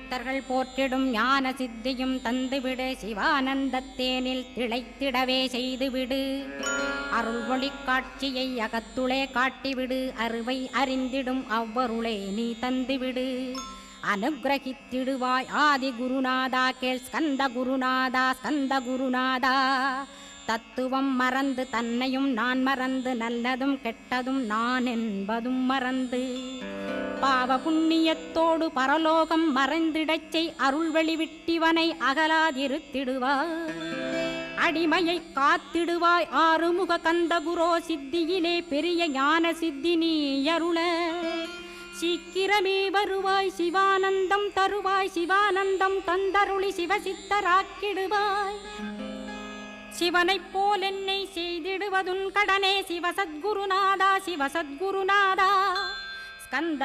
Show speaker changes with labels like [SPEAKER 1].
[SPEAKER 1] சித்தர்கள் போற்றிடும் ஞான சித்தியும் தந்துவிடு, சிவானந்தத்தேனில் திளைத்திடவே செய்துவிடு. அருள் ஒளி காட்சியை அகத்துளே காட்டிவிடு, அருவை அறிந்திடும் அவ்வருளே நீ தந்துவிடு. அனுகிரகித்திடுவாய் ஆதி குருநாதா, கேள் ஸ்கந்த குருநாதா, ஸ்கந்த குருநாதா. தத்துவம் மறந்து தன்னையும் நான் மறந்து, நல்லதும் கெட்டதும் நான் என்பதும் மறந்து, பாவ புண்ணியத்தோடு பரலோகம் மறைந்திடச் செய், அருள் வெளிவிட்டிவனை அகலாதிருத்திடுவாய். அடிமையை காத்திடுவாய் ஆறுமுக கந்த குரோ, சித்தியிலே பெரிய ஞான சித்தி நீ அருள. சீக்கிரமே வருவாய், சிவானந்தம் தருவாய், சிவானந்தம் தந்தருளி சிவசித்தராக்கிடுவாய். சிவனைப் போல் என்னை செய்திடுவதுன் கடனே, சிவசத்குருநாதா, சிவசத்குருநாதா. ஸ்கந்த